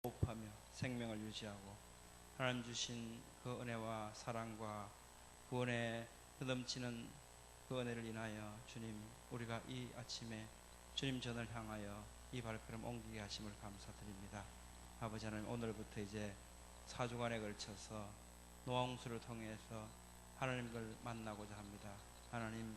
호흡하며 생명을 유지하고 하나님 주신 그 은혜와 사랑과 구원에 넘치는 그 은혜를 인하여 주님, 우리가 이 아침에 주님 전을 향하여 이 발걸음 옮기게 하심을 감사드립니다. 아버지 하나님, 오늘부터 이제 4주간에 걸쳐서 노홍수를 통해서 하나님을 만나고자 합니다. 하나님,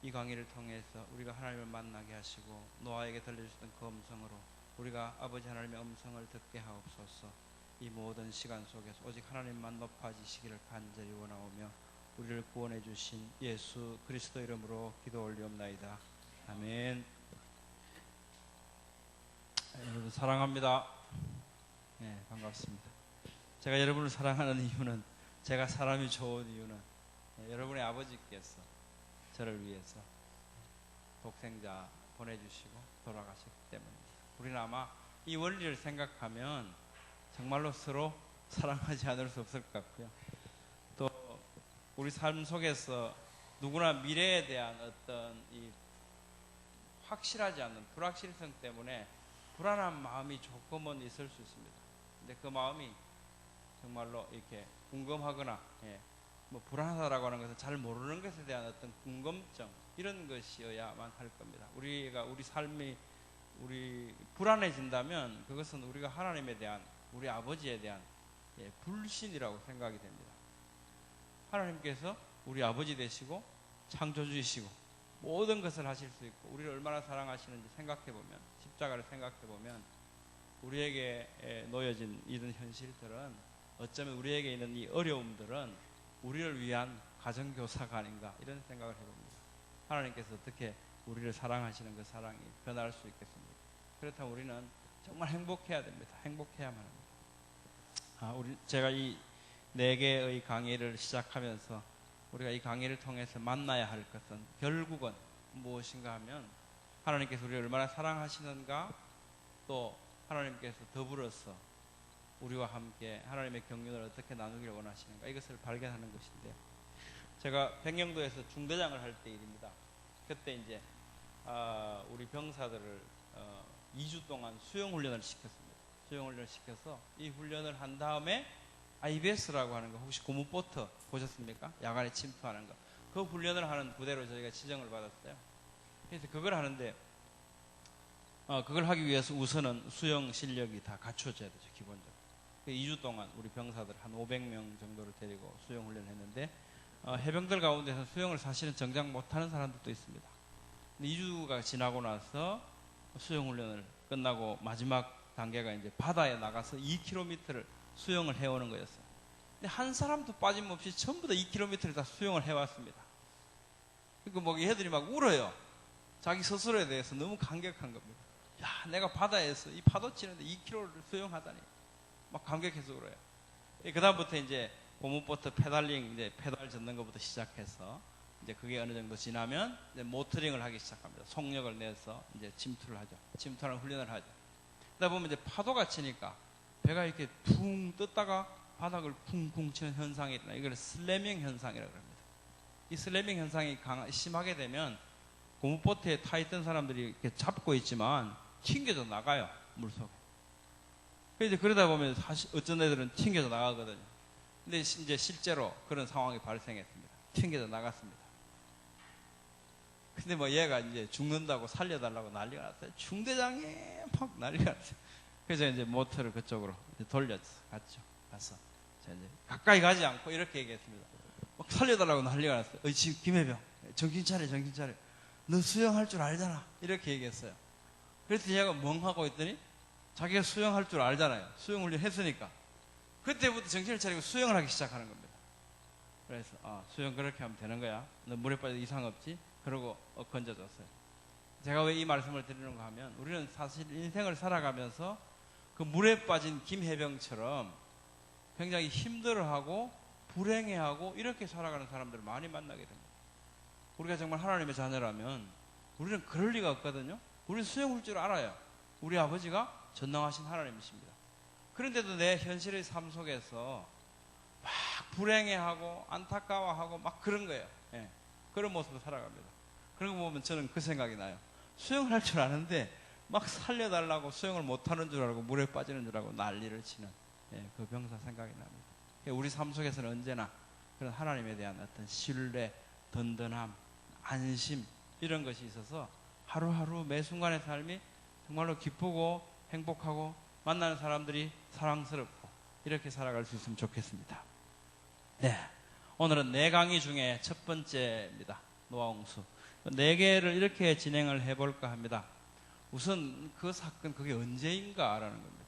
이 강의를 통해서 우리가 하나님을 만나게 하시고 노아에게 들려주셨던 그 음성으로 우리가 아버지 하나님의 음성을 듣게 하옵소서. 이 모든 시간 속에서 오직 하나님만 높아지시기를 간절히 원하오며 우리를 구원해 주신 예수 그리스도 이름으로 기도 올리옵나이다. 아멘. 여러분 사랑합니다. 네, 반갑습니다. 제가 여러분을 사랑하는 이유는, 제가 사람이 좋은 이유는 여러분의 아버지께서 저를 위해서 독생자 보내주시고 돌아가셨기 때문입니다. 우리는 아마 이 원리를 생각하면 정말로 서로 사랑하지 않을 수 없을 것 같고요. 또 우리 삶 속에서 누구나 미래에 대한 어떤 이 확실하지 않는 불확실성 때문에 불안한 마음이 조금은 있을 수 있습니다. 근데 그 마음이 정말로 이렇게 궁금하거나 뭐 불안하다라고 하는 것은 잘 모르는 것에 대한 어떤 궁금증, 이런 것이어야만 할 겁니다. 우리가 우리 삶이 불안해진다면 그것은 우리가 하나님에 대한, 우리 아버지에 대한 불신이라고 생각이 됩니다. 하나님께서 우리 아버지 되시고 창조주이시고 모든 것을 하실 수 있고 우리를 얼마나 사랑하시는지 생각해보면, 십자가를 생각해보면 우리에게 놓여진 이런 현실들은, 어쩌면 우리에게 있는 이 어려움들은 우리를 위한 가정교사가 아닌가, 이런 생각을 해봅니다. 하나님께서 어떻게 우리를 사랑하시는 그 사랑이 변할 수 있겠습니까? 그렇다면 우리는 정말 행복해야 됩니다. 행복해야만 합니다. 제가 이 4개의 강의를 시작하면서 우리가 이 강의를 통해서 만나야 할 것은 결국은 무엇인가 하면, 하나님께서 우리를 얼마나 사랑하시는가, 또 하나님께서 더불어서 우리와 함께 하나님의 경륜을 어떻게 나누기를 원하시는가, 이것을 발견하는 것인데요. 제가 백령도에서 중대장을 할 때 일입니다. 그때 이제 우리 병사들을 2주 동안 수영훈련을 시켰습니다. 수영훈련을 시켜서 이 훈련을 한 다음에 IBS라고 하는 거, 혹시 고무보트 보셨습니까? 야간에 침투하는 거. 그 훈련을 하는 부대로 저희가 지정을 받았어요. 그래서 그걸 하는데 그걸 하기 위해서 우선은 수영 실력이 다 갖춰져야 되죠, 기본적으로. 2주 동안 우리 병사들 한 500명 정도를 데리고 수영 훈련을 했는데 해병들 가운데서 수영을 사실은 정작 못하는 사람들도 있습니다. 2주가 지나고 나서 수영 훈련을 끝나고 마지막 단계가 이제 바다에 나가서 2km를 수영을 해오는 거였어요. 근데 한 사람도 빠짐없이 전부 다 2km를 다 수영을 해왔습니다. 그러니까 뭐 얘들이 막 울어요. 자기 스스로에 대해서 너무 감격한 겁니다. 야, 내가 바다에서 이 파도 치는데 2km를 수영하다니. 막 감격해서 울어요. 그 다음부터 이제 고무보트 페달링, 이제 페달 젓는 것부터 시작해서 이제 그게 어느 정도 지나면 이제 모터링을 하기 시작합니다. 속력을 내서 이제 침투를 하죠. 침투하는 훈련을 하죠. 그러다 보면 이제 파도가 치니까 배가 이렇게 퉁 떴다가 바닥을 쿵쿵 치는 현상이 일어나요. 이걸 슬래밍 현상이라고 합니다. 이 슬래밍 현상이 심하게 되면 고무보트에 타 있던 사람들이 이렇게 잡고 있지만 튕겨져 나가요, 물속에. 그래서 그러다 보면 사실 어떤 애들은 튕겨져 나가거든요. 근데 이제 실제로 그런 상황이 발생했습니다. 튕겨져 나갔습니다. 근데 뭐 얘가 이제 죽는다고 살려달라고 난리가 났어요. 중대장이 막 난리가 났어요. 그래서 이제 모터를 그쪽으로 이제 갔죠. 가서 이제 가까이 가지 않고 이렇게 얘기했습니다. 막 살려달라고 난리가 났어요. 지금 김해병, 정신 차려, 정신 차려. 너 수영할 줄 알잖아. 이렇게 얘기했어요. 그래서 얘가 멍하고 있더니 자기가 수영할 줄 알잖아요. 수영 훈련 했으니까. 그때부터 정신을 차리고 수영을 하기 시작하는 겁니다. 그래서 수영 그렇게 하면 되는 거야. 너 물에 빠져도 이상 없지? 그러고 건져줬어요. 제가 왜 이 말씀을 드리는가 하면, 우리는 사실 인생을 살아가면서 그 물에 빠진 김해병처럼 굉장히 힘들어하고 불행해하고 이렇게 살아가는 사람들을 많이 만나게 됩니다. 우리가 정말 하나님의 자녀라면 우리는 그럴 리가 없거든요. 우리는 수영할 줄 알아요. 우리 아버지가 전능하신 하나님이십니다. 그런데도 내 현실의 삶 속에서 막 불행해하고 안타까워하고 막 그런 거예요. 그런 모습으로 살아갑니다. 그런 거 보면 저는 그 생각이 나요. 수영을 할 줄 아는데 막 살려달라고 수영을 못하는 줄 알고 물에 빠지는 줄 알고 난리를 치는 그 병사 생각이 납니다. 우리 삶 속에서는 언제나 그런 하나님에 대한 어떤 신뢰, 든든함, 안심 이런 것이 있어서 하루하루 매 순간의 삶이 정말로 기쁘고 행복하고 만나는 사람들이 사랑스럽고 이렇게 살아갈 수 있으면 좋겠습니다. 네, 오늘은 4강의 중에 첫 번째입니다. 노아홍수 4개를 이렇게 진행을 해볼까 합니다. 우선 그 사건 그게 언제인가라는 겁니다.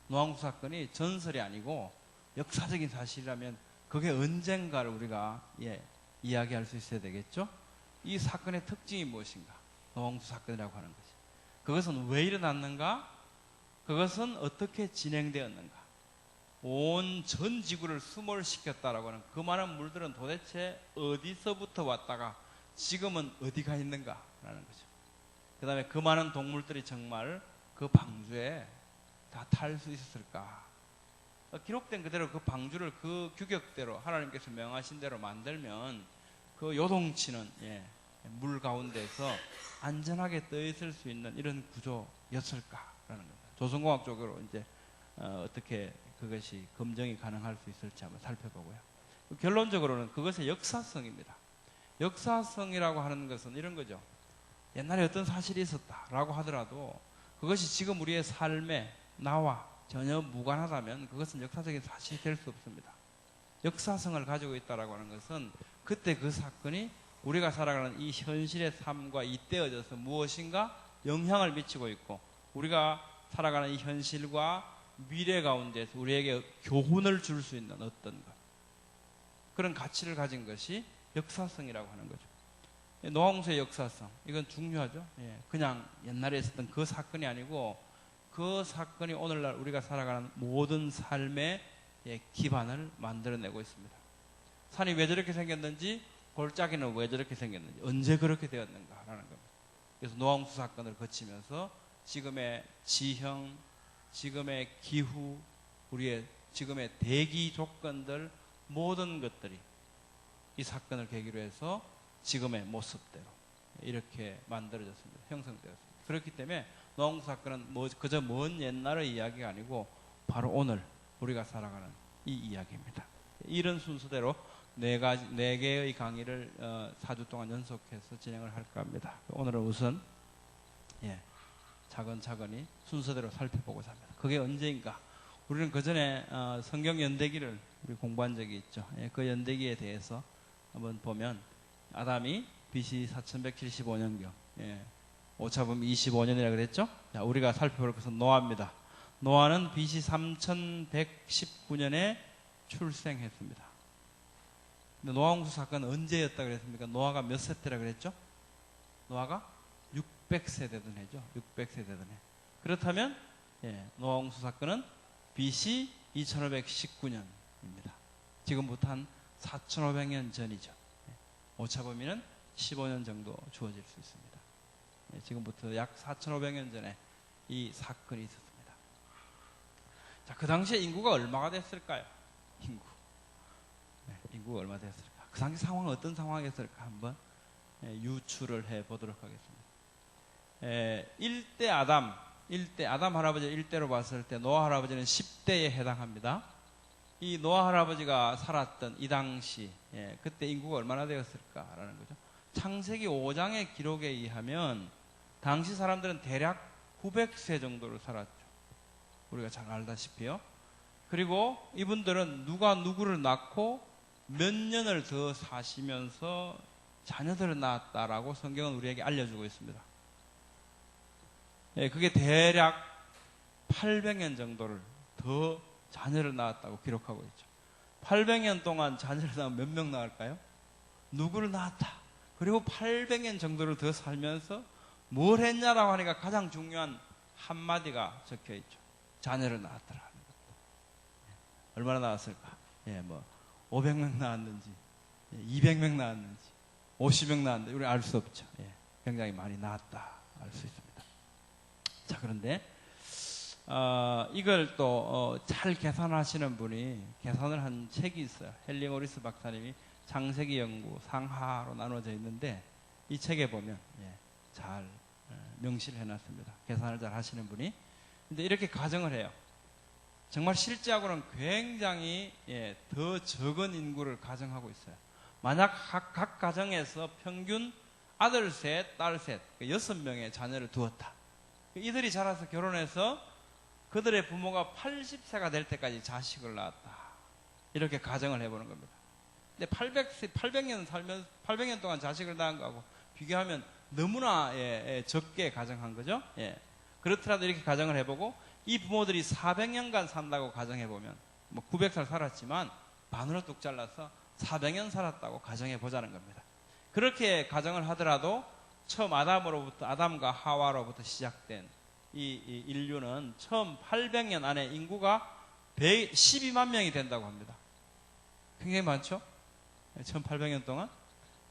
노아홍수 사건이 전설이 아니고 역사적인 사실이라면 그게 언젠가를 우리가 이야기할 수 있어야 되겠죠. 이 사건의 특징이 무엇인가? 노아홍수 사건이라고 하는 것이 그것은 왜 일어났는가? 그것은 어떻게 진행되었는가? 온 전 지구를 수몰시켰다라고 하는 그 많은 물들은 도대체 어디서부터 왔다가 지금은 어디가 있는가라는 거죠. 그 다음에 그 많은 동물들이 정말 그 방주에 다 탈 수 있었을까? 기록된 그대로 그 방주를 그 규격대로 하나님께서 명하신 대로 만들면 그 요동치는 물 가운데서 안전하게 떠 있을 수 있는 이런 구조였을까라는 겁니다. 조선공학적으로 이제 어떻게 그것이 검증이 가능할 수 있을지 한번 살펴보고요. 결론적으로는 그것의 역사성입니다. 역사성이라고 하는 것은 이런 거죠. 옛날에 어떤 사실이 있었다라고 하더라도 그것이 지금 우리의 삶에 나와 전혀 무관하다면 그것은 역사적인 사실이 될 수 없습니다. 역사성을 가지고 있다라고 하는 것은 그때 그 사건이 우리가 살아가는 이 현실의 삶과 잇대어져서 무엇인가 영향을 미치고 있고 우리가 살아가는 이 현실과 미래 가운데서 우리에게 교훈을 줄 수 있는 어떤 것 그런 가치를 가진 것이 역사성이라고 하는 거죠. 노아홍수의 역사성 이건 중요하죠. 그냥 옛날에 있었던 그 사건이 아니고 그 사건이 오늘날 우리가 살아가는 모든 삶의 기반을 만들어내고 있습니다. 산이 왜 저렇게 생겼는지 골짜기는 왜 저렇게 생겼는지 언제 그렇게 되었는가라는 겁니다. 그래서 노아홍수 사건을 거치면서 지금의 지형, 지금의 기후, 우리의 지금의 대기 조건들 모든 것들이 이 사건을 계기로 해서 지금의 모습대로 이렇게 만들어졌습니다. 형성되었습니다. 그렇기 때문에 노아홍수 사건은 그저 먼 옛날의 이야기가 아니고 바로 오늘 우리가 살아가는 이 이야기입니다. 이런 순서대로 4개의 강의를 4주 동안 연속해서 진행을 할까 합니다. 오늘은 우선 차근차근히 순서대로 살펴보고자 합니다. 그게 언제인가? 우리는 그 전에 성경 연대기를 우리 공부한 적이 있죠. 그 연대기에 대해서 한번 보면 아담이 BC 4175년경 오차범 25년이라고 그랬죠. 자, 우리가 살펴볼 것은 노아입니다. 노아는 BC 3119년에 출생했습니다. 근데 노아홍수 사건은 언제였다 그랬습니까? 노아가 몇 세대라 그랬죠? 노아가 600세대던 해죠. 600세대던 해. 그렇다면 노아홍수 사건은 BC 2519년입니다. 지금부터 한 4500년 전이죠. 오차 범위는 15년 정도 주어질 수 있습니다. 지금부터 약 4500년 전에 이 사건이 있었습니다. 자, 그 당시에 인구가 얼마가 됐을까요? 인구가 얼마 됐을까? 그 당시 상황은 어떤 상황이었을까? 한번 유추를 해 보도록 하겠습니다. 1대 아담 할아버지 1대로 봤을 때 노아 할아버지는 10대에 해당합니다. 이 노아 할아버지가 살았던 이 당시 그때 인구가 얼마나 되었을까라는 거죠. 창세기 5장의 기록에 의하면 당시 사람들은 대략 900세 정도를 살았죠. 우리가 잘 알다시피요. 그리고 이분들은 누가 누구를 낳고 몇 년을 더 사시면서 자녀들을 낳았다라고 성경은 우리에게 알려주고 있습니다. 그게 대략 800년 정도를 더 자녀를 낳았다고 기록하고 있죠. 800년 동안 자녀를 낳으면 몇 명 낳을까요? 누구를 낳았다. 그리고 800년 정도를 더 살면서 뭘 했냐라고 하니까 가장 중요한 한마디가 적혀 있죠. 자녀를 낳았더라. 얼마나 낳았을까? 500명 낳았는지, 200명 낳았는지, 50명 낳았는지, 우리 알 수 없죠. 굉장히 많이 낳았다. 알 수 있습니다. 자, 그런데, 이걸 또, 잘 계산하시는 분이 계산을 한 책이 있어요. 헨리 모리스 박사님이 창세기 연구 상하로 나눠져 있는데, 이 책에 보면, 잘 명시를 해놨습니다. 계산을 잘 하시는 분이. 근데 이렇게 가정을 해요. 정말 실제하고는 굉장히 더 적은 인구를 가정하고 있어요. 만약 각 가정에서 평균 아들 셋, 딸 셋, 6명의 자녀를 두었다. 이들이 자라서 결혼해서 그들의 부모가 80세가 될 때까지 자식을 낳았다. 이렇게 가정을 해보는 겁니다. 근데 800년 동안 자식을 낳은 거하고 비교하면 너무나 적게 가정한 거죠. 그렇더라도 이렇게 가정을 해보고 이 부모들이 400년간 산다고 가정해보면 뭐 900살 살았지만 반으로 뚝 잘라서 400년 살았다고 가정해보자는 겁니다. 그렇게 가정을 하더라도 처음 아담과 하와로부터 시작된 이 인류는 처음 800년 안에 인구가 12만 명이 된다고 합니다. 굉장히 많죠? 처음 800년 동안.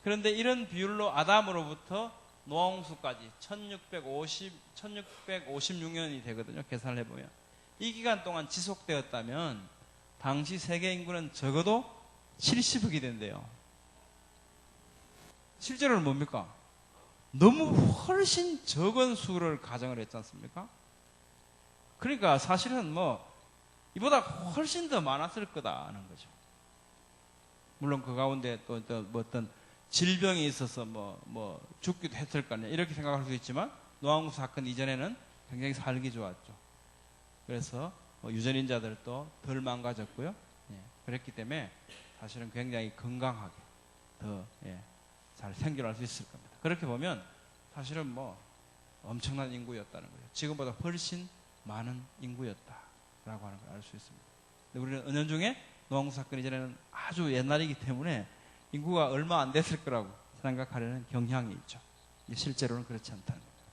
그런데 이런 비율로 아담으로부터 노아홍수까지 1656년이 되거든요. 계산을 해보면. 이 기간 동안 지속되었다면 당시 세계 인구는 적어도 70억이 된대요. 실제로는 뭡니까? 너무 훨씬 적은 수를 가정을 했지 않습니까? 그러니까 사실은 이보다 훨씬 더 많았을 거다는 거죠. 물론 그 가운데 또 어떤 질병이 있어서 죽기도 했을 거 아니에요. 이렇게 생각할 수 있지만 노아홍수 사건 이전에는 굉장히 살기 좋았죠. 그래서 유전인자들도 덜 망가졌고요. 그랬기 때문에 사실은 굉장히 건강하게 더 잘 생존할 수 있을 겁니다. 그렇게 보면 사실은 엄청난 인구였다는 거예요. 지금보다 훨씬 많은 인구였다라고 하는 걸 알 수 있습니다. 근데 우리는 은연중에 노아홍수 사건 이전에는 아주 옛날이기 때문에 인구가 얼마 안 됐을 거라고 생각하려는 경향이 있죠. 실제로는 그렇지 않다는 겁니다.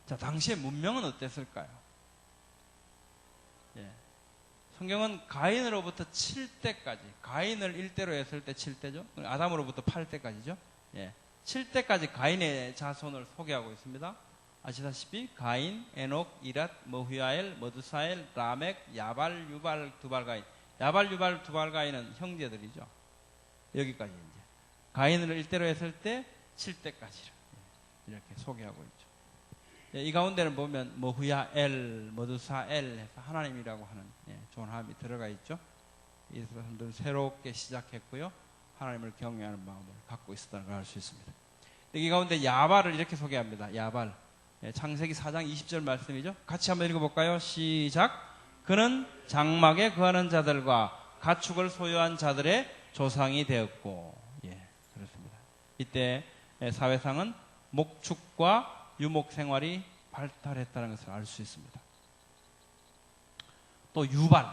자, 당시의 문명은 어땠을까요? 성경은 가인으로부터 7대까지, 가인을 1대로 했을 때 7대죠. 아담으로부터 8대까지죠. 7대까지 가인의 자손을 소개하고 있습니다. 아시다시피 가인, 에녹, 이랏, 머후야엘, 머두사엘, 라멕, 야발, 유발, 두발가인. 야발, 유발, 두발가인은 형제들이죠. 여기까지 이제 가인을 1대로 했을 때 7대까지 이렇게 소개하고 있죠. 이 가운데는 보면 머후야엘, 머두사엘 해서 하나님이라고 하는 존함이 들어가 있죠. 이 사람들은 새롭게 시작했고요. 하나님을 경외하는 마음을 갖고 있었다는 걸 알 수 있습니다. 이 가운데 야발을 이렇게 소개합니다. 야발. 창세기 4장 20절 말씀이죠. 같이 한번 읽어볼까요? 시작. 그는 장막에 거하는 자들과 가축을 소유한 자들의 조상이 되었고, 그렇습니다. 이때 사회상은 목축과 유목 생활이 발달했다는 것을 알 수 있습니다. 또 유발,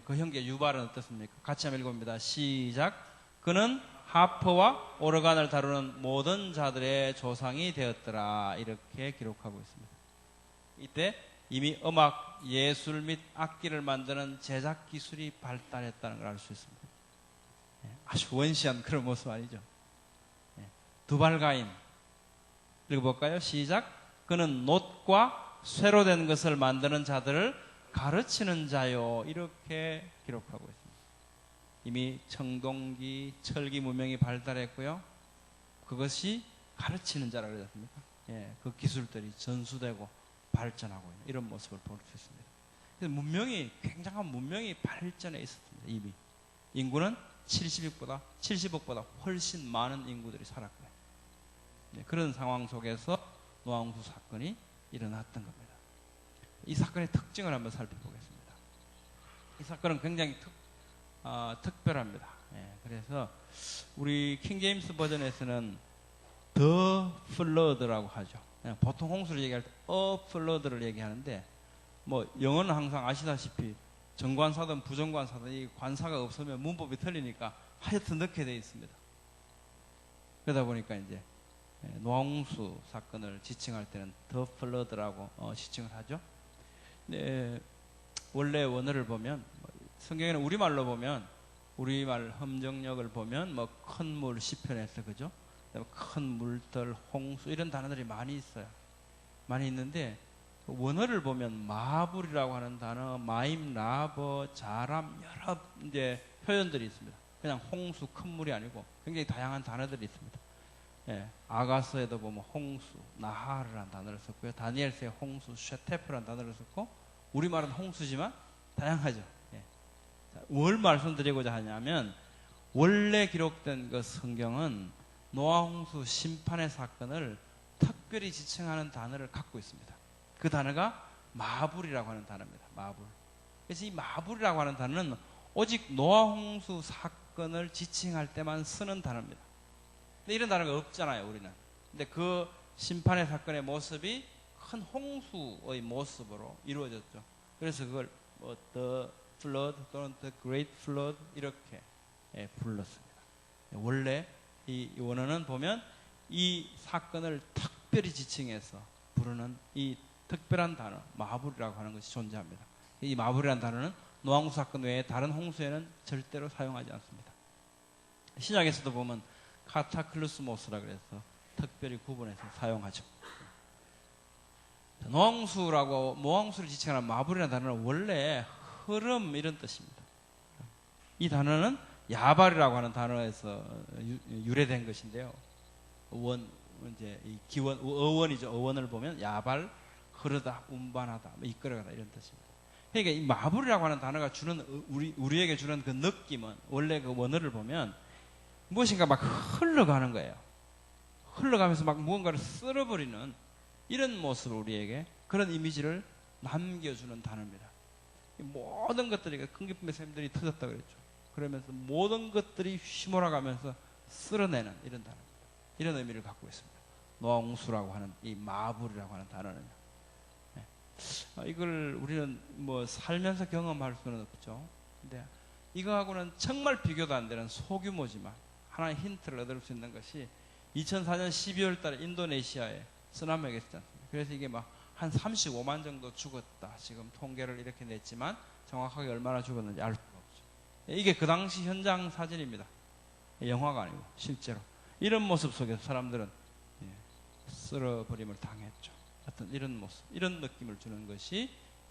그 형제 유발은 어떻습니까? 같이 한번 읽어봅니다. 시작. 그는 하퍼와 오르간을 다루는 모든 자들의 조상이 되었더라. 이렇게 기록하고 있습니다. 이때 이미 음악, 예술 및 악기를 만드는 제작 기술이 발달했다는 걸 알 수 있습니다. 아주 원시한 그런 모습 아니죠. 두발가인 읽어볼까요? 시작. 그는 놋과 쇠로 된 것을 만드는 자들을 가르치는 자요. 이렇게 기록하고 있습니다. 이미 청동기, 철기 문명이 발달했고요. 그것이 가르치는 자라고 그러지 않습니까? 그 기술들이 전수되고 발전하고 있는 이런 모습을 볼 수 있습니다. 그래서 굉장한 문명이 발전해 있었습니다. 이미 인구는 70억보다 훨씬 많은 인구들이 살았고요. 그런 상황 속에서 노아홍수 사건이 일어났던 겁니다. 이 사건의 특징을 한번 살펴보겠습니다. 이 사건은 굉장히 특별합니다. 그래서 우리 킹제임스 버전에서는 The Flood라고 하죠. 보통 홍수를 얘기할 때 A Flood를 얘기하는데 영어는 항상 아시다시피 정관사든 부정관사든 이 관사가 없으면 문법이 틀리니까 하여튼 넣게 되어 있습니다. 그러다 보니까 이제 노아홍수 사건을 지칭할 때는 The Flood라고 지칭을 하죠. 원래 원어를 보면 성경에는 우리말로 보면 우리말 함정역을 보면 큰 물 시편에서 그죠? 큰 물들, 홍수 이런 단어들이 많이 있어요. 많이 있는데 원어를 보면 마불이라고 하는 단어, 마임, 라버, 자람 여러 이제 표현들이 있습니다. 그냥 홍수, 큰 물이 아니고 굉장히 다양한 단어들이 있습니다. 아가서에도 보면 홍수, 나하르라는 단어를 썼고요. 다니엘서에 홍수, 쉐테프라는 단어를 썼고, 우리말은 홍수지만 다양하죠. 뭘 말씀드리고자 하냐면, 원래 기록된 그 성경은 노아 홍수 심판의 사건을 특별히 지칭하는 단어를 갖고 있습니다. 그 단어가 마불이라고 하는 단어입니다. 마불. 그래서 이 마불이라고 하는 단어는 오직 노아 홍수 사건을 지칭할 때만 쓰는 단어입니다. 근데 이런 단어가 없잖아요, 우리는. 근데 그 심판의 사건의 모습이 큰 홍수의 모습으로 이루어졌죠. 그래서 그걸 The Flood 또는 The Great Flood 이렇게 불렀습니다. 원래 이 원어는 보면 이 사건을 특별히 지칭해서 부르는 이 특별한 단어, 마불이라고 하는 것이 존재합니다. 이 마불이라는 단어는 노아홍수 사건 외에 다른 홍수에는 절대로 사용하지 않습니다. 신약에서도 보면 카타클루스모스라 그래서 특별히 구분해서 사용하죠. 노아홍수를 지칭하는 마불이라는 단어는 원래 흐름 이런 뜻입니다. 이 단어는 야발이라고 하는 단어에서 유래된 것인데요. 이제 이 기원, 어원이죠. 어원을 보면 야발, 흐르다, 운반하다, 이끌어가다 이런 뜻입니다. 그러니까 이 마불이라고 하는 단어가 주는 우리에게 주는 그 느낌은 원래 그 원어를 보면 무엇인가 막 흘러가는 거예요. 흘러가면서 막 무언가를 쓸어버리는 이런 모습을 우리에게 그런 이미지를 남겨주는 단어입니다. 모든 것들이 큰 기쁨의 샘들이 터졌다 그랬죠. 그러면서 모든 것들이 휘몰아가면서 쓸어내는 이런 단어입니다. 이런 의미를 갖고 있습니다. 노아홍수라고 하는 이 마불이라고 하는 단어는요. 이걸 우리는 뭐 살면서 경험할 수는 없죠. 근데 이거하고는 정말 비교도 안 되는 소규모지만 하나의 힌트를 얻을 수 있는 것이 2004년 12월 달에 인도네시아에 쓰나미가 있었지 않습니까? 그래서 이게 막 한 35만 정도 죽었다. 지금 통계를 이렇게 냈지만 정확하게 얼마나 죽었는지 알 수가 없죠. 이게 그 당시 현장 사진입니다. 영화가 아니고 실제로. 이런 모습 속에서 사람들은 쓸어버림을 당했죠. 어떤 이런 모습, 이런 느낌을 주는 것이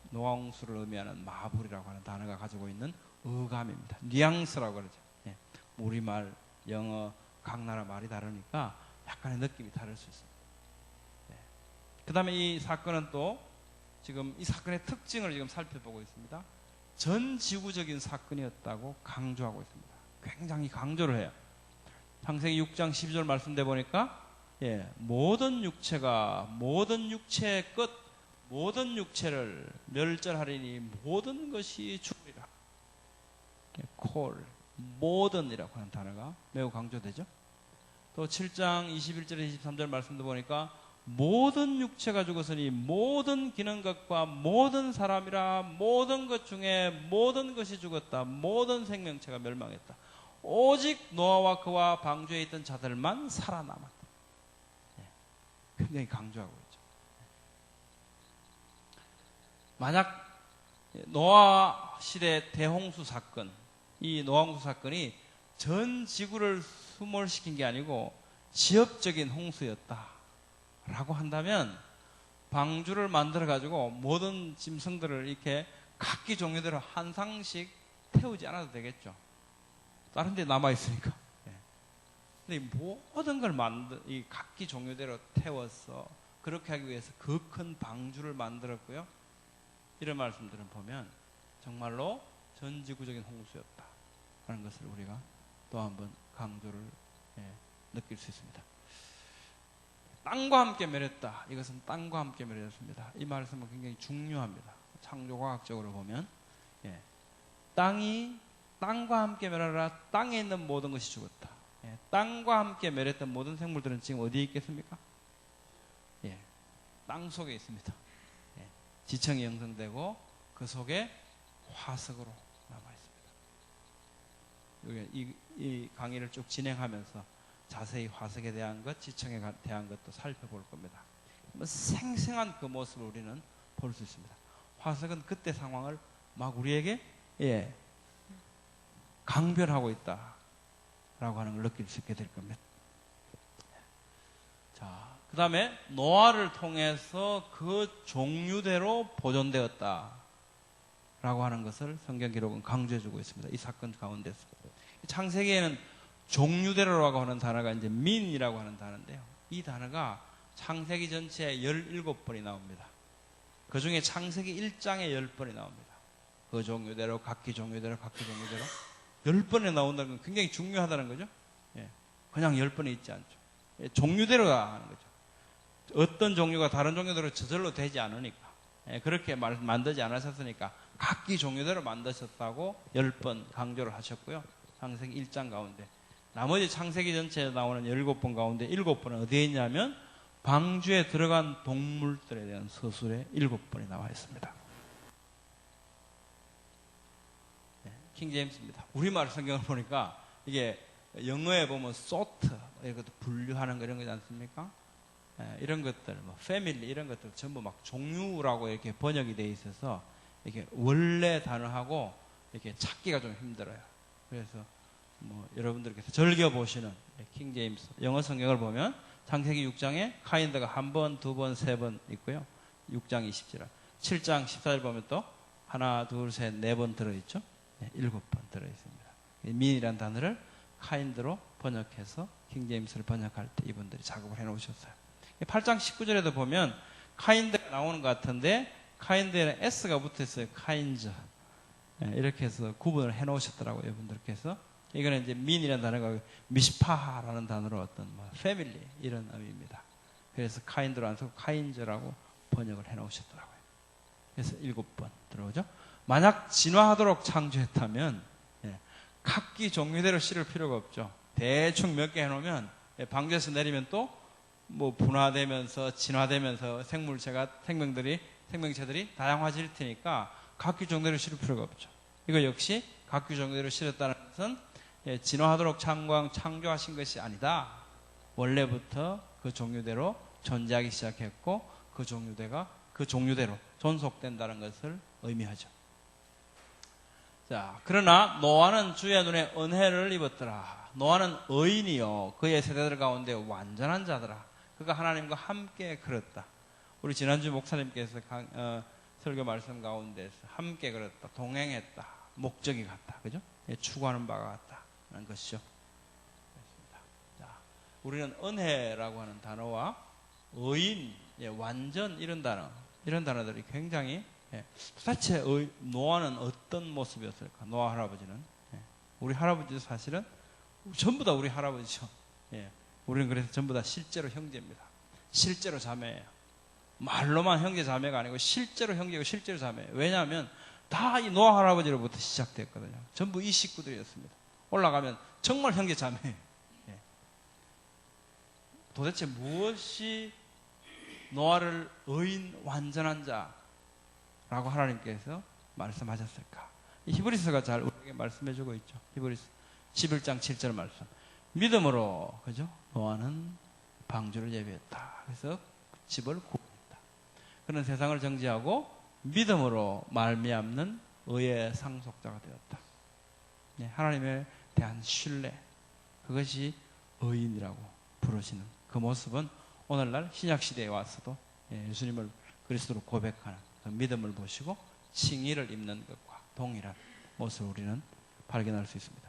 노아홍수를 의미하는 마불이라고 하는 단어가 가지고 있는 어감입니다. 뉘앙스라고 그러죠. 우리말, 영어, 각 나라 말이 다르니까 약간의 느낌이 다를 수 있습니다. 그 다음에 이 사건은 또 지금 이 사건의 특징을 지금 살펴보고 있습니다. 전 지구적인 사건이었다고 강조하고 있습니다. 굉장히 강조를 해요. 창세기 6장 12절 말씀대 보니까 모든 육체가 모든 육체의 끝 모든 육체를 멸절하리니 모든 것이 죽으리라. 콜 모든이라고 하는 단어가 매우 강조되죠. 또 7장 21절에 23절 말씀도 보니까 모든 육체가 죽었으니 모든 기는 것과 모든 사람이라 모든 것 중에 모든 것이 죽었다. 모든 생명체가 멸망했다. 오직 노아와 그와 방주에 있던 자들만 살아남았다. 굉장히 강조하고 있죠. 만약 노아 시대 대홍수 사건, 이 노아홍수 사건이 전 지구를 수몰시킨 게 아니고 지역적인 홍수였다 라고 한다면 방주를 만들어 가지고 모든 짐승들을 이렇게 각기 종류대로 한 상씩 태우지 않아도 되겠죠. 다른 데 남아 있으니까. 근데 모든 걸 이 각기 종류대로 태워서 그렇게 하기 위해서 그 큰 방주를 만들었고요. 이런 말씀들을 보면 정말로 전 지구적인 홍수였다 하는 것을 우리가 또 한번 강조를 느낄 수 있습니다. 땅과 함께 멸했다. 이것은 땅과 함께 멸했습니다. 이 말씀은 굉장히 중요합니다. 창조과학적으로 보면 땅과 함께 멸하라. 땅에 있는 모든 것이 죽었다. 땅과 함께 멸했던 모든 생물들은 지금 어디에 있겠습니까? 땅 속에 있습니다. 지층이 형성되고 그 속에 화석으로 남아 있습니다. 이 강의를 쭉 진행하면서 자세히 화석에 대한 것, 지층에 대한 것도 살펴볼 겁니다. 생생한 그 모습을 우리는 볼 수 있습니다. 화석은 그때 상황을 막 우리에게 강변하고 있다라고 하는 걸 느낄 수 있게 될 겁니다. 자, 그 다음에 노아를 통해서 그 종류대로 보존되었다라고 하는 것을 성경 기록은 강조해주고 있습니다. 이 사건 가운데서. 창세기에는 종류대로라고 하는 단어가 이제 민이라고 하는 단어인데요. 이 단어가 창세기 전체에 17번이 나옵니다. 그 중에 창세기 1장에 10번이 나옵니다. 그 종류대로, 각기 종류대로, 각기 종류대로 10번에 나온다는 건 굉장히 중요하다는 거죠. 예. 그냥 10번에 있지 않죠. 예. 종류대로가 하는 거죠. 어떤 종류가 다른 종류대로 저절로 되지 않으니까. 예. 그렇게 만들지 않으셨으니까 각기 종류대로 만드셨다고 10번 강조를 하셨고요. 창세기 1장 가운데. 나머지 창세기 전체에 나오는 17번 가운데 7번은 어디에 있냐면 방주에 들어간 동물들에 대한 서술에 7번이 나와 있습니다. 네, 킹제임스입니다. 우리말 성경을 보니까 이게 영어에 보면 sort 이것도 분류하는 거 이런 거지 않습니까? 네, 이런 것들, 뭐 family 이런 것들 전부 막 종류라고 이렇게 번역이 돼 있어서 이렇게 원래 단어하고 이렇게 찾기가 좀 힘들어요. 그래서 뭐 여러분들께서 즐겨 보시는 킹제임스 영어 성경을 보면 창세기 6장에 카인드가 한 번, 두 번, 세 번 있고요. 6장 20절. 7장 14절 보면 또 하나, 둘, 셋, 네 번 들어있죠. 네, 7번 들어있습니다. 민이라는 단어를 카인드로 번역해서 킹제임스를 번역할 때 이분들이 작업을 해놓으셨어요. 8장 19절에도 보면 카인드가 나오는 것 같은데 카인드에는 S가 붙어있어요. 카인즈. 네, 이렇게 해서 구분을 해놓으셨더라고요. 이분들께서. 이거는 이제 민이라는 단어가 미시파라는 단어로 어떤 뭐 패밀리 이런 의미입니다. 그래서 카인드로 안 쓰고 카인즈라고 번역을 해놓으셨더라고요. 그래서 7번 들어오죠. 만약 진화하도록 창조했다면 각기 종류대로 실을 필요가 없죠. 대충 몇 개 해놓으면 방주에서 내리면 또 뭐 분화되면서 진화되면서 생명체들이 다양화질 테니까 각기 종류대로 실을 필요가 없죠. 이거 역시 각기 종류대로 실었다는 것은 진화하도록 창조하신 것이 아니다. 원래부터 그 종류대로 존재하기 시작했고 그 종류대로 존속된다는 것을 의미하죠. 자, 그러나 노아는 주의 눈에 은혜를 입었더라. 노아는 의인이요 그의 세대들 가운데 완전한 자더라. 그가 하나님과 함께 걸었다. 우리 지난주 목사님께서 설교 말씀 가운데서 함께 걸었다. 동행했다. 목적이 같다. 그죠? 추구하는 바가 같다. 라는 것이죠. 그렇습니다. 자, 우리는 은혜라고 하는 단어와 의인, 완전 이런 단어들이 굉장히 도대체 노아는 어떤 모습이었을까? 노아 할아버지는 우리 할아버지도 사실은 전부 다 우리 할아버지죠. 우리는 그래서 전부 다 실제로 형제입니다. 실제로 자매예요. 말로만 형제 자매가 아니고 실제로 형제고 실제로 자매예요. 왜냐하면 다 이 노아 할아버지로부터 시작됐거든요. 전부 이 식구들이었습니다. 올라가면 정말 형제 자매예요. 도대체 무엇이 노아를 의인 완전한 자라고 하나님께서 말씀하셨을까? 히브리서가 잘 우리에게 말씀해주고 있죠. 히브리서 11장 7절 말씀. 믿음으로 그죠? 노아는 방주를 예비했다. 그래서 집을 구했다. 그는 세상을 정지하고 믿음으로 말미암는 의의 상속자가 되었다. 하나님에 대한 신뢰, 그것이 의인이라고 부르시는 그 모습은 오늘날 신약시대에 와서도 예수님을 그리스도로 고백하는 그 믿음을 보시고 칭의를 입는 것과 동일한 모습을 우리는 발견할 수 있습니다.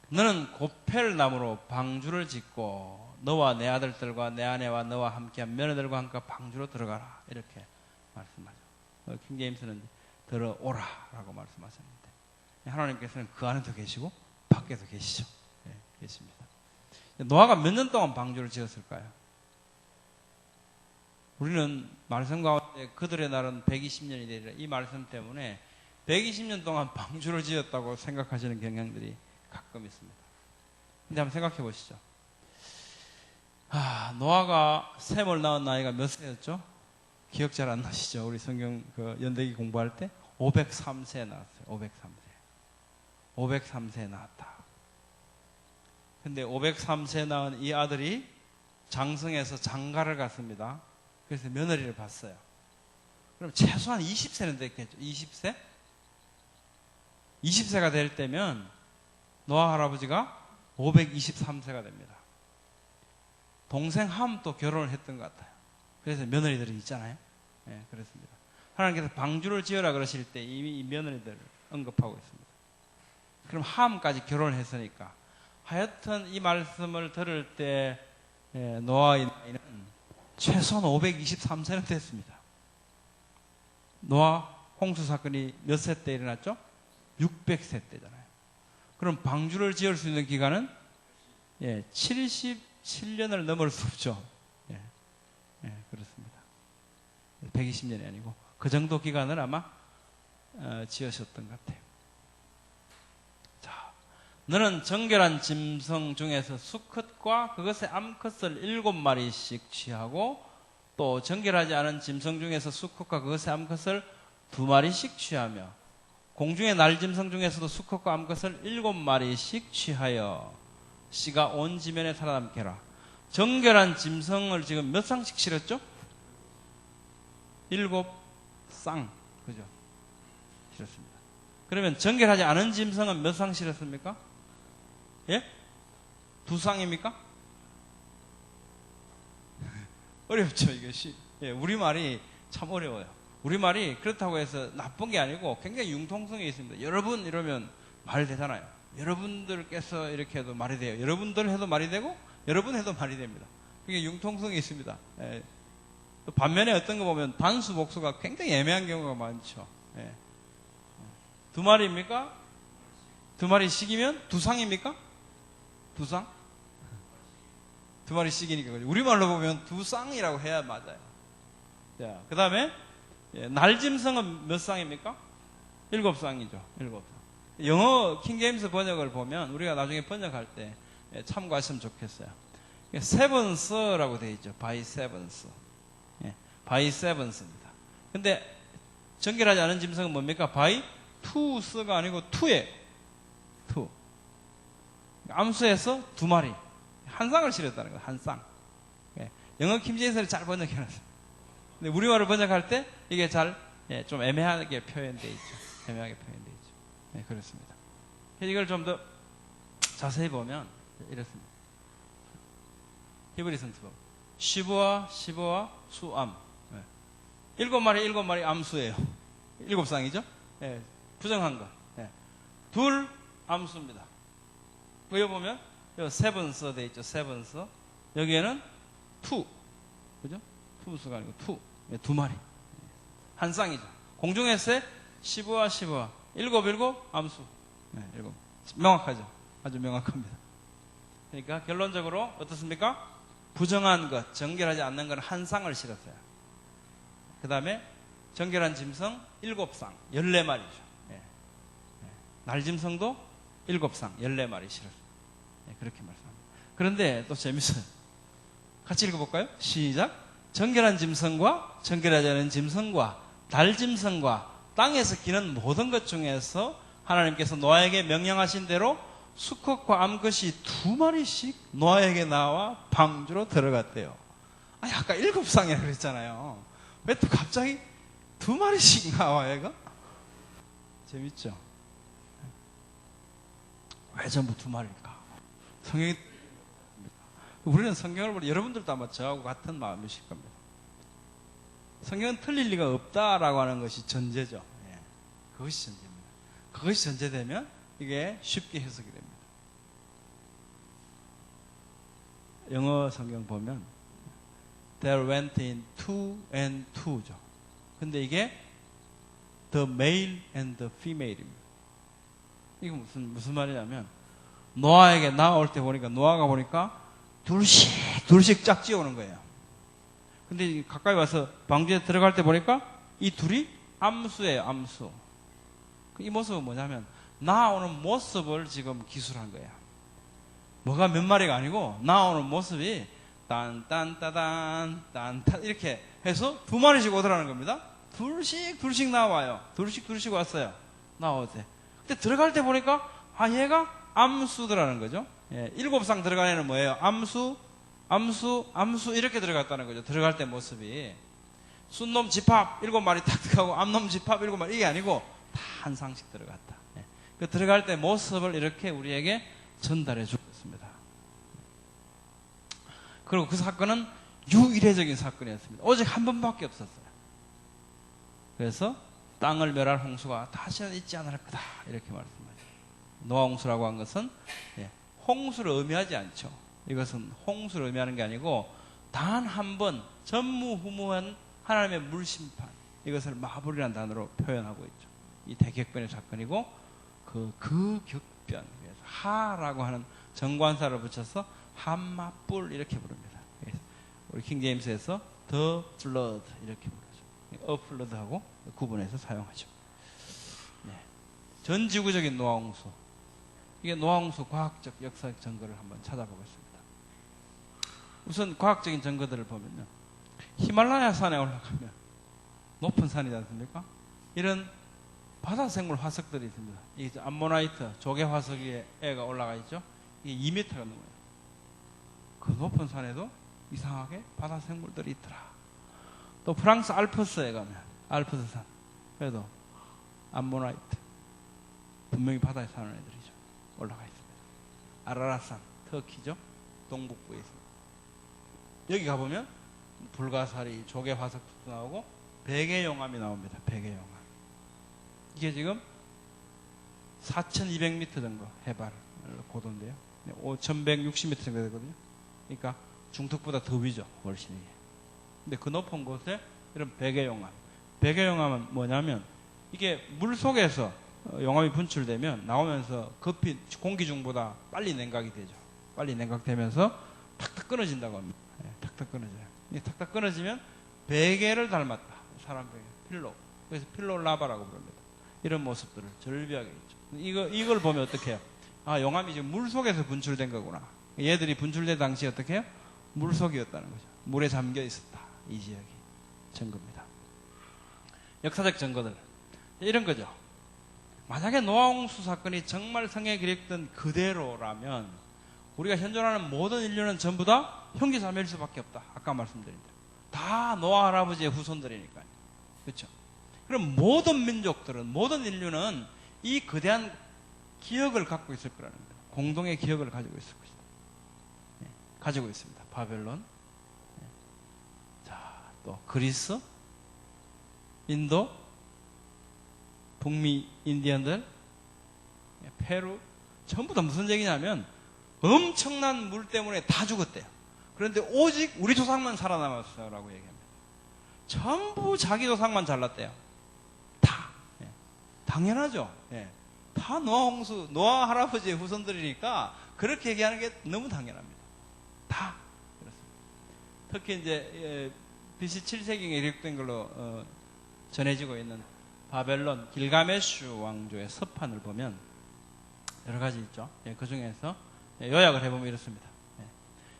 너는 고펠나무로 방주를 짓고 너와 내 아들들과 내 아내와 너와 함께한 며느들과 함께 방주로 들어가라. 이렇게 말씀하죠. 킹제임스는 들어오라라고 말씀하셨는데 하나님께서는 그 안에도 계시고 밖에도 계시죠. 계십니다. 노아가 몇 년 동안 방주를 지었을까요? 우리는 말씀 가운데 그들의 날은 120년이 되리라. 이 말씀 때문에 120년 동안 방주를 지었다고 생각하시는 경향들이 가끔 있습니다. 근데 한번 생각해 보시죠. 노아가 셈을 낳은 나이가 몇 세였죠? 기억 잘 안 나시죠? 우리 성경 연대기 공부할 때 503세 나왔어요. 503세 나왔다. 근데 503세 낳은 이 아들이 장성해서 장가를 갔습니다. 그래서 며느리를 봤어요. 그럼 최소한 20세는 됐겠죠? 20세? 20세가 될 때면 노아 할아버지가 523세가 됩니다. 동생 함도 결혼을 했던 것 같아요. 그래서 며느리들이 있잖아요. 그렇습니다. 하나님께서 방주를 지어라 그러실 때 이미 이 며느리들을 언급하고 있습니다. 그럼 함까지 결혼을 했으니까. 하여튼 이 말씀을 들을 때 노아의 나이는 최소한 523세는 됐습니다. 노아 홍수 사건이 몇 세 때 일어났죠? 600세 때잖아요. 그럼 방주를 지을 수 있는 기간은 77년을 넘을 수 없죠. 그렇습니다. 120년이 아니고 그 정도 기간을 아마 지으셨던 것 같아요. 자, 너는 정결한 짐승 중에서 수컷과 그것의 암컷을 7마리씩 취하고 또 정결하지 않은 짐승 중에서 수컷과 그것의 암컷을 2마리씩 취하며 공중의 날짐승 중에서도 수컷과 암컷을 7마리씩 취하여 씨가 온 지면에 살아남게 하라. 정결한 짐승을 지금 몇 쌍씩 실었죠? 7쌍. 그죠? 실었습니다. 그러면 정결하지 않은 짐승은 몇 쌍 실었습니까? 예? 2쌍입니까? 어렵죠, 이것이. 우리말이 참 어려워요. 우리말이 그렇다고 해서 나쁜 게 아니고 굉장히 융통성이 있습니다. 여러분 이러면 말이 되잖아요. 여러분들께서 이렇게 해도 말이 돼요. 여러분들 해도 말이 되고 여러분 해도 말이 됩니다. 그게 융통성이 있습니다. 또 반면에 어떤 거 보면 단수 복수가 굉장히 애매한 경우가 많죠. 2마리입니까? 2마리씩이면 2쌍입니까? 2쌍? 2마리씩이니까 우리말로 보면 2쌍이라고 해야 맞아요. 자, 그 다음에 날짐승은 몇 쌍입니까? 7쌍이죠. 7쌍. 영어 킹제임스 번역을 보면 우리가 나중에 번역할 때 참고하시면 좋겠어요. 세븐스라고 되어 있죠. by sevens. by sevens입니다. 근데 정결하지 않은 짐승은 뭡니까? by twos가 아니고 two에 two. 암수에서 2마리. 한 쌍을 실었다는 거예요. 한 쌍. 영어 킹제임스를 잘 번역해놨어요. 근데 우리말을 번역할 때 이게 잘 좀 애매하게 표현되어 있죠. 애매하게 표현되어 있죠. 그렇습니다. 이걸 좀 더 자세히 보면 이렇습니다. 히브리 성서법. 시브와 수암. 7마리 암수예요. 7쌍이죠? 부정한 거. 둘 암수입니다. 여기 보면 세븐스 돼 있죠. 세븐스. 여기에는 투. 그죠? 투수가 아니고 투. 2마리. 한 쌍이죠. 공중에서의 시브와 7 암수. 7. 명확하죠. 아주 명확합니다. 그러니까 결론적으로 어떻습니까? 부정한 것, 정결하지 않는 건 한 쌍을 실었어요. 그 다음에 정결한 짐승 7쌍, 14마리죠. 날짐승도 7쌍, 14마리 실었어요. 그렇게 말씀합니다. 그런데 또 재밌어요. 같이 읽어볼까요? 시작. 정결한 짐승과 정결하지 않은 짐승과 달짐승과 땅에서 기는 모든 것 중에서 하나님께서 노아에게 명령하신 대로 수컷과 암컷이 2마리씩 노아에게 나와 방주로 들어갔대요. 아니 아까 7쌍이라 그랬잖아요. 왜 또 갑자기 2마리씩 나와 얘가? 재밌죠? 왜 전부 2마리일까? 성경이 우리는 성경을 보면 여러분들도 아마 저하고 같은 마음이실 겁니다. 성경은 틀릴 리가 없다라고 하는 것이 전제죠. 그것이 전제입니다. 그것이 전제되면 이게 쉽게 해석이 됩니다. 영어 성경 보면 There went in two and two죠. 근데 이게 the male and the female입니다. 이거 무슨 말이냐면 노아에게 나올 때 보니까 노아가 보니까 둘씩 짝지 오는 거예요. 근데 가까이 와서 방주에 들어갈 때 보니까 이 둘이 암수예요. 암수. 이 모습은 뭐냐면 나오는 모습을 지금 기술한 거야. 뭐가 몇 마리가 아니고 나오는 모습이 딴딴따단 딴딴 이렇게 해서 2마리씩 오더라는 겁니다. 둘씩 나와요. 둘씩 왔어요. 나올 때. 근데 들어갈 때 보니까 얘가 암수더라는 거죠. 7쌍 들어간 애는 뭐예요? 암수 이렇게 들어갔다는 거죠. 들어갈 때 모습이 순놈 집합 7마리 탁 들어가고 암놈 집합 7마리 이게 아니고 다 한 쌍씩 들어갔다. 그 들어갈 때 모습을 이렇게 우리에게 전달해 주고 있습니다. 그리고 그 사건은 유일해적인 사건이었습니다. 오직 한 번밖에 없었어요. 그래서 땅을 멸할 홍수가 다시는 있지 않을 거다 이렇게 말씀하셨어요. 노아홍수라고 한 것은 홍수를 의미하지 않죠. 이것은 홍수를 의미하는 게 아니고 단 한 번 전무후무한 하나님의 물심판, 이것을 마블이라는 단어로 표현하고 있죠. 이 대격변의 사건이고 그 격변, 그래서 하라고 하는 정관사를 붙여서 한마뿔 이렇게 부릅니다. 우리 킹제임스에서 the flood 이렇게 부르죠. a flood하고 구분해서 사용하죠. 전 지구적인 노아홍수, 이게 노아홍수 과학적 역사적 증거를 한번 찾아보겠습니다. 우선 과학적인 증거들을 보면요, 히말라야 산에 올라가면 높은 산이지 않습니까? 이런 바다생물 화석들이 있습니다. 이 암모나이트 조개 화석에 애가 올라가 있죠. 이게 2m가 넘어요. 그 높은 산에도 이상하게 바다생물들이 있더라. 또 프랑스 알프스에 가면 알프스산, 그래도 암모나이트 분명히 바다에 사는 애들이죠. 올라가 있습니다. 아라라산, 터키죠. 동북부에 있습니다. 여기 가보면 불가사리, 조개 화석도 나오고 베개용암이 나옵니다. 베개용암. 이게 지금 4,200m 정도 해발 고도인데요. 5,160m 정도 되거든요. 그러니까 중턱보다 더 위죠, 훨씬 이게. 근데 그 높은 곳에 이런 베개용암. 베개용암은 뭐냐면 이게 물 속에서 용암이 분출되면 나오면서 급히 공기 중보다 빨리 냉각이 되죠. 빨리 냉각되면서 탁탁 끊어진다고 합니다. 탁탁 끊어져요. 탁탁 끊어지면 베개를 닮았다. 사람 베개, 필로. 그래서 필로라바라고 부릅니다. 이런 모습들을 절비하게 있죠. 이걸 보면 어떻게 해요? 아, 용암이 지금 물 속에서 분출된 거구나. 얘들이 분출된 당시에 어떻게 해요? 물 속이었다는 거죠. 물에 잠겨 있었다. 이 지역이 증거입니다. 역사적 증거들. 이런 거죠. 만약에 노아홍수 사건이 정말 성경에 기록된 그대로라면 우리가 현존하는 모든 인류는 전부 다 형제자매일 수밖에 없다. 아까 말씀드린 대로. 다 노아 할아버지의 후손들이니까요. 그렇죠? 그럼 모든 민족들은, 모든 인류는 이 거대한 기억을 갖고 있을 거라는 거예요. 공동의 기억을 가지고 있을 것이다. 가지고 있습니다. 바벨론, 자, 또 그리스, 인도, 북미 인디언들, 페루, 전부 다 무슨 얘기냐면 엄청난 물 때문에 다 죽었대요. 그런데 오직 우리 조상만 살아남았어요라고 얘기합니다. 전부 자기 조상만 잘났대요. 다. 당연하죠. 다 노아홍수, 노아 할아버지의 후손들이니까 그렇게 얘기하는 게 너무 당연합니다. 다 그렇습니다. 특히 이제 BC 7세기에 기록된 걸로 전해지고 있는 바벨론 길가메슈 왕조의 서판을 보면 여러 가지 있죠. 그 중에서 요약을 해보면 이렇습니다.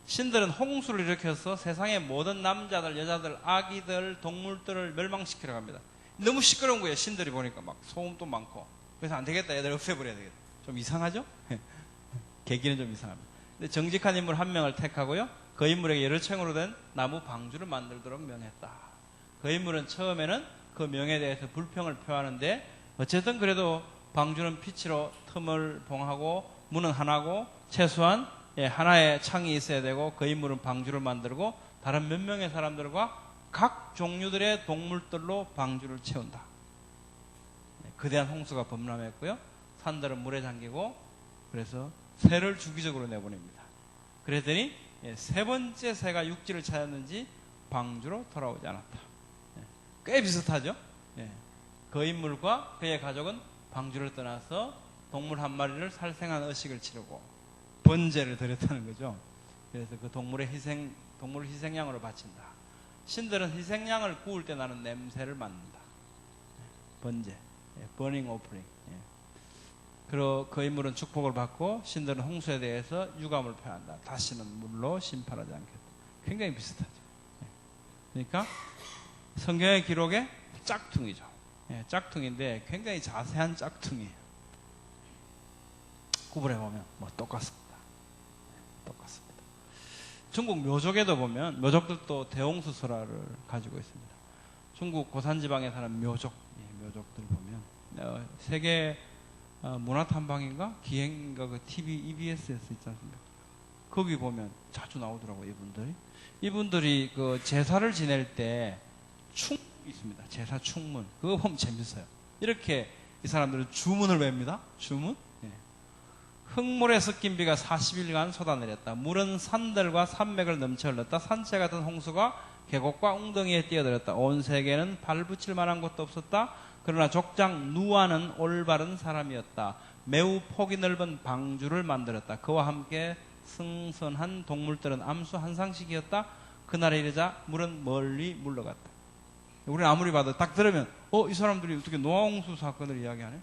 신들은 홍수를 일으켜서 세상의 모든 남자들, 여자들, 아기들, 동물들을 멸망시키러 갑니다. 너무 시끄러운 거예요. 신들이 보니까 막 소음도 많고. 그래서 안 되겠다. 얘들 없애버려야 되겠다. 좀 이상하죠? 계기는 좀 이상합니다. 근데 정직한 인물 한 명을 택하고요, 그 인물에게 여러 층으로 된 나무 방주를 만들도록 명했다. 그 인물은 처음에는 그 명에 대해서 불평을 표하는데 어쨌든 그래도 방주는 피치로 틈을 봉하고 문은 하나고 최소한 하나의 창이 있어야 되고, 그 인물은 방주를 만들고 다른 몇 명의 사람들과 각 종류들의 동물들로 방주를 채운다. 거대한 홍수가 범람했고요, 산들은 물에 잠기고, 그래서 새를 주기적으로 내보냅니다. 그랬더니 세 번째 새가 육지를 찾았는지 방주로 돌아오지 않았다. 꽤 비슷하죠? 그 인물과 그의 가족은 방주를 떠나서 동물 한 마리를 살생한 의식을 치르고 번제를 드렸다는 거죠. 그래서 그 동물을 희생양으로 바친다. 신들은 희생양을 구울 때 나는 냄새를 맡는다. 번제, 버닝 오프닝. 그리고 그 인물은 축복을 받고 신들은 홍수에 대해서 유감을 표한다. 다시는 물로 심판하지 않겠다. 굉장히 비슷하죠. 그러니까 성경의 기록에 짝퉁이죠. 짝퉁인데 굉장히 자세한 짝퉁이에요. 구분해보면 뭐 똑같습니다. 똑같습니다. 중국 묘족에도 보면 묘족들도 대홍수설화를 가지고 있습니다. 중국 고산지방에 사는 묘족들 보면 세계 문화탐방인가 기행인가 그 TV EBS에서 있지 않습니까? 거기 보면 자주 나오더라고요. 이분들이 그 제사를 지낼 때 충문이 있습니다. 제사 충문. 그거 보면 재밌어요. 이렇게 이 사람들은 주문을 외웁니다. 주문. 흙물에 섞인 비가 40일간 쏟아내렸다. 물은 산들과 산맥을 넘쳐 흘렀다. 산채 같은 홍수가 계곡과 웅덩이에 뛰어들었다. 온 세계는 발붙일 만한 곳도 없었다. 그러나 족장 누아는 올바른 사람이었다. 매우 폭이 넓은 방주를 만들었다. 그와 함께 승선한 동물들은 암수 한 상씩이었다. 그날에 이르자 물은 멀리 물러갔다. 우리는 아무리 봐도 딱 들으면 이 사람들이 어떻게 노아 홍수 사건을 이야기하네?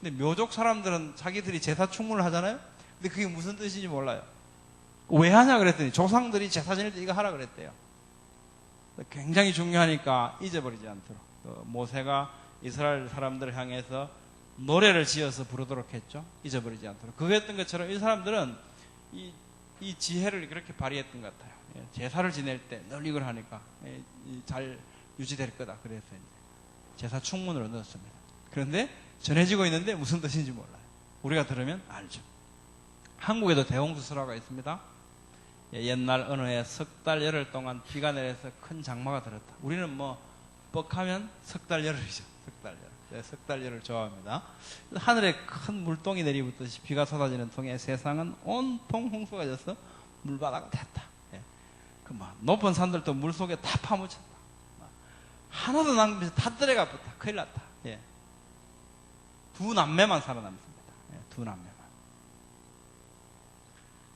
근데 묘족 사람들은 자기들이 제사 충문을 하잖아요. 근데 그게 무슨 뜻인지 몰라요. 왜 하냐 그랬더니 조상들이 제사 지낼 때 이거 하라 그랬대요. 굉장히 중요하니까 잊어버리지 않도록. 모세가 이스라엘 사람들을 향해서 노래를 지어서 부르도록 했죠. 잊어버리지 않도록. 그거 했던 것처럼 이 사람들은 이 지혜를 그렇게 발휘했던 것 같아요. 제사를 지낼 때 늘 이걸 하니까 잘 유지될 거다. 그래서 이제 제사 충문으로 넣었습니다. 그런데 전해지고 있는데 무슨 뜻인지 몰라요. 우리가 들으면 알죠. 한국에도 대홍수설화가 있습니다. 옛날 어느 해 석 달 열흘 동안 비가 내려서 큰 장마가 들었다. 우리는 뭐 뻑하면 석 달 열흘이죠. 석 달 열흘. 석 달 열흘 좋아합니다. 하늘에 큰 물동이 내리붙듯이 비가 쏟아지는 통에 세상은 온통 홍수가 져서 물바다가 됐다. 높은 산들도 물 속에 다 파묻혔다. 하나도 남기면서 다 들어가 붙다. 큰일 났다. 두 남매만 살아남습니다. 두 남매만.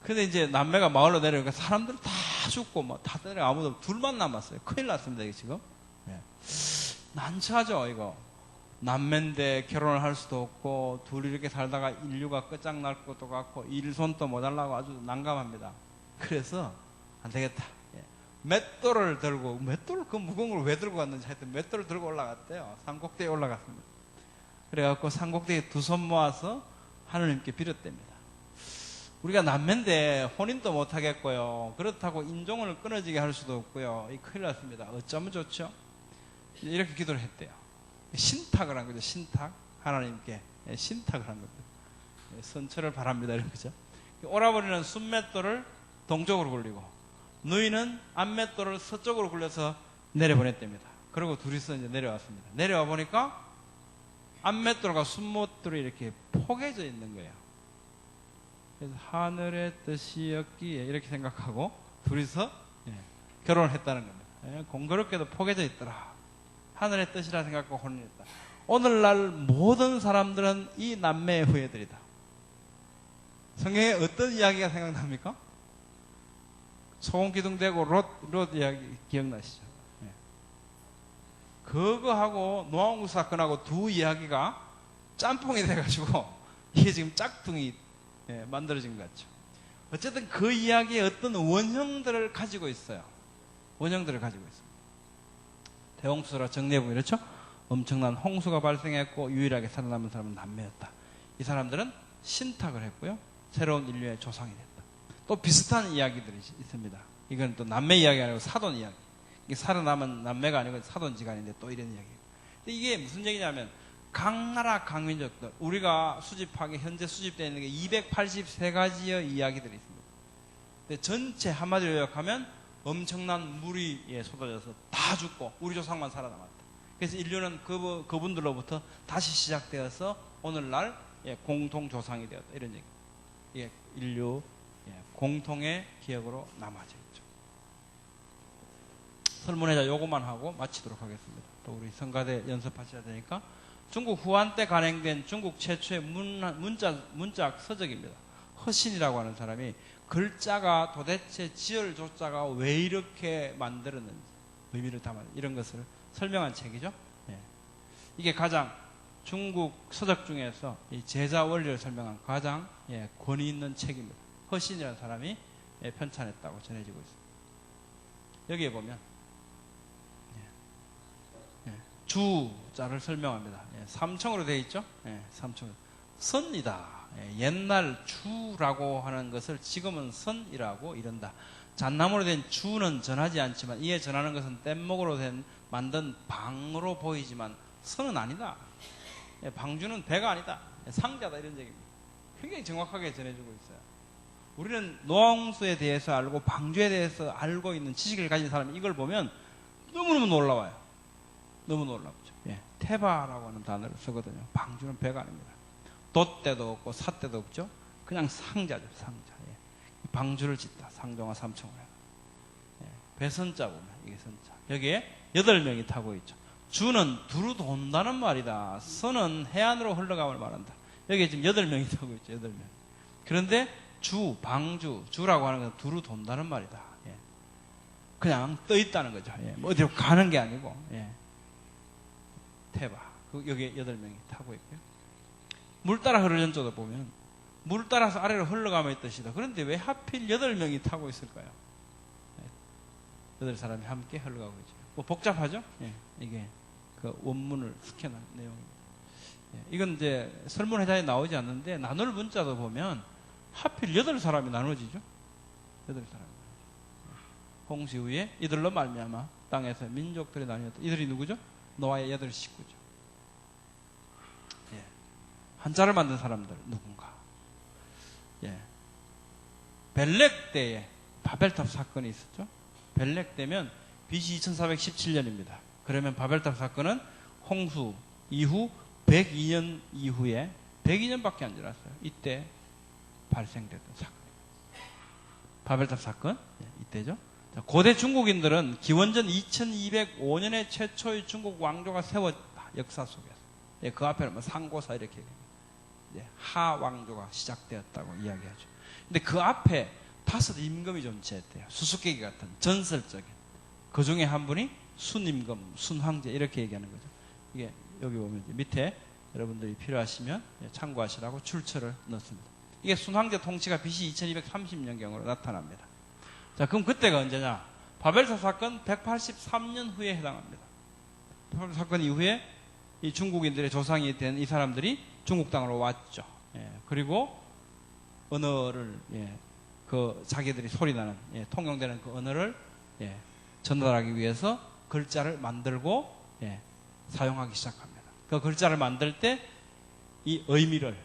근데 이제 남매가 마을로 내려오니까 사람들 다 죽고 다 내려가 아무도 둘만 남았어요. 큰일 났습니다. 이게 지금. 난처하죠, 이거. 남매인데 결혼을 할 수도 없고 둘이 이렇게 살다가 인류가 끝장날 것도 같고 일손도 모자라고 아주 난감합니다. 그래서 안 되겠다. 맷돌을 들고, 맷돌을 그 무거운 걸 왜 들고 갔는지 하여튼 맷돌을 들고 올라갔대요. 산꼭대기에 올라갔습니다. 그래갖고 산꼭대기에 두 손 모아서 하느님께 빌었답니다. 우리가 남매인데 혼인도 못하겠고요. 그렇다고 인종을 끊어지게 할 수도 없고요. 큰일 났습니다. 어쩌면 좋죠? 이렇게 기도를 했대요. 신탁을 한 거죠. 신탁. 하나님께 신탁을 한 겁니다. 선처를 바랍니다. 이런 거죠. 오라버니는 순맷돌을 동쪽으로 굴리고 누이는 앞맷돌을 서쪽으로 굴려서 내려보냈답니다. 그리고 둘이서 이제 내려왔습니다. 내려와 보니까 앞맷돌과 순맷돌이 이렇게 포개져 있는 거예요. 그래서 하늘의 뜻이었기에 이렇게 생각하고 둘이서 결혼을 했다는 겁니다. 공교롭게도 포개져 있더라. 하늘의 뜻이라 생각하고 혼인했다. 오늘날 모든 사람들은 이 남매의 후예들이다. 성경에 어떤 이야기가 생각납니까? 소금기둥 대고 롯 이야기 기억나시죠? 그거하고 노아홍수 사건하고 두 이야기가 짬뽕이 돼가지고 이게 지금 짝퉁이 만들어진 것 같죠. 어쨌든 그 이야기에 어떤 원형들을 가지고 있어요. 원형들을 가지고 있습니다. 대홍수라 정리해보면 이렇죠? 엄청난 홍수가 발생했고 유일하게 살아남은 사람은 남매였다. 이 사람들은 신탁을 했고요. 새로운 인류의 조상이 됐다. 또 비슷한 이야기들이 있습니다. 이건 또 남매 이야기 아니고 사돈 이야기. 이게 살아남은 남매가 아니고 사돈지간인데 또 이런 이야기. 근데 이게 무슨 얘기냐면 각 나라 각 민족들 우리가 수집하게 현재 수집되어 있는 게 283가지의 이야기들이 있습니다. 근데 전체 한마디로 요약하면 엄청난 물이 쏟아져서 다 죽고 우리 조상만 살아남았다. 그래서 인류는 그분들로부터 다시 시작되어서 오늘날 공통 조상이 되었다. 이런 얘기. 이게 인류 공통의 기억으로 남아져 있죠. 설문회자 요거만 하고 마치도록 하겠습니다. 또 우리 성가대 연습하셔야 되니까 중국 후한 때 간행된 중국 최초의 문짝 서적입니다. 허신이라고 하는 사람이 글자가 도대체 지을 조자가 왜 이렇게 만들었는지 의미를 담아 이런 것을 설명한 책이죠. 이게 가장 중국 서적 중에서 이 제자 원리를 설명한 가장 권위 있는 책입니다. 허신이라는 사람이 편찬했다고 전해지고 있습니다. 여기에 보면 주자를 설명합니다. 삼청으로 되어 있죠. 삼청. 선이다. 옛날 주라고 하는 것을 지금은 선이라고 이른다. 잣나무로 된 주는 전하지 않지만 이에 전하는 것은 뗏목으로 만든 방으로 보이지만 선은 아니다. 방주는 배가 아니다. 상자다 이런 얘기입니다. 굉장히 정확하게 전해주고 있어요. 우리는 노홍수에 대해서 알고 방주에 대해서 알고 있는 지식을 가진 사람이 이걸 보면 너무너무 놀라워요. 너무 놀랍죠. 태바라고 하는 단어를 쓰거든요. 방주는 배가 아닙니다. 돛대도 없고 삿대도 없죠. 그냥 상자죠, 상자. 예. 방주를 짓다. 상종하 삼총을. 예. 배선자 보면 이게 선자. 여기에 8명이 타고 있죠. 주는 두루 돈다는 말이다. 선은 해안으로 흘러감을 말한다. 여기에 지금 8명이 타고 있죠. 8명. 그런데 방주, 주라고 하는 건 두루 돈다는 말이다. 예. 그냥 떠 있다는 거죠. 예. 뭐 어디로 가는 게 아니고. 예. 태바. 여기에 8명이 타고 있고요. 물 따라 흐르는 쪽도 보면 물 따라서 아래로 흘러가면 있듯이다. 그런데 왜 하필 8명이 타고 있을까요? 8사람이 함께 흘러가고 있죠. 뭐 복잡하죠? 예. 이게 그 원문을 스캔한 내용입니다. 예. 이건 이제 설문회자에 나오지 않는데 나눌 문자도 보면 하필 8사람이 나눠지죠. 8사람. 홍수 후에 이들로 말미암아 땅에서 민족들이 나뉘었다. 이들이 누구죠? 노아의 8 식구죠. 예. 한자를 만든 사람들 누군가? 예. 벨렉 때에 바벨탑 사건이 있었죠. 벨렉 때면 BC 2417년입니다. 그러면 바벨탑 사건은 홍수 이후 102년 이후에 102년밖에 안 지났어요. 이때 발생됐던 사건입니다. 바벨탑 사건 이때죠. 자, 고대 중국인들은 기원전 2205년에 최초의 중국 왕조가 세워 역사 속에서 예, 그 앞에는 뭐 상고사 이렇게 예, 하 왕조가 시작되었다고 이야기하죠. 근데 그 앞에 5 임금이 존재했대요. 수수께끼 같은 전설적인. 그 중에 한 분이 순임금, 순황제 이렇게 얘기하는 거죠. 이게 여기 보면 밑에 여러분들이 필요하시면 참고하시라고 출처를 넣습니다. 이게 순황제 통치가 BC 2230년경으로 나타납니다. 자, 그럼 그때가 언제냐? 바벨탑 사건 183년 후에 해당합니다. 바벨탑 사건 이후에 이 중국인들의 조상이 된 이 사람들이 중국 땅으로 왔죠. 예, 그리고 언어를 그 자기들이 소리나는 통용되는 그 언어를 전달하기 위해서 글자를 만들고 사용하기 시작합니다. 그 글자를 만들 때 이 의미를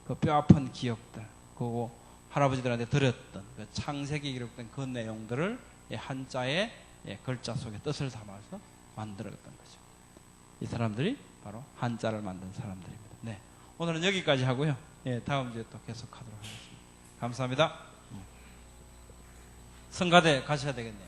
그 뼈아픈 기억들 그리고 할아버지들한테 들었던 그 창세기 기록된 그 내용들을 한자의 글자 속에 뜻을 담아서 만들었던 거죠. 이 사람들이 바로 한자를 만든 사람들입니다. 네, 오늘은 여기까지 하고요. 다음 주에 또 계속하도록 하겠습니다. 감사합니다. 성가대 가셔야 되겠네요.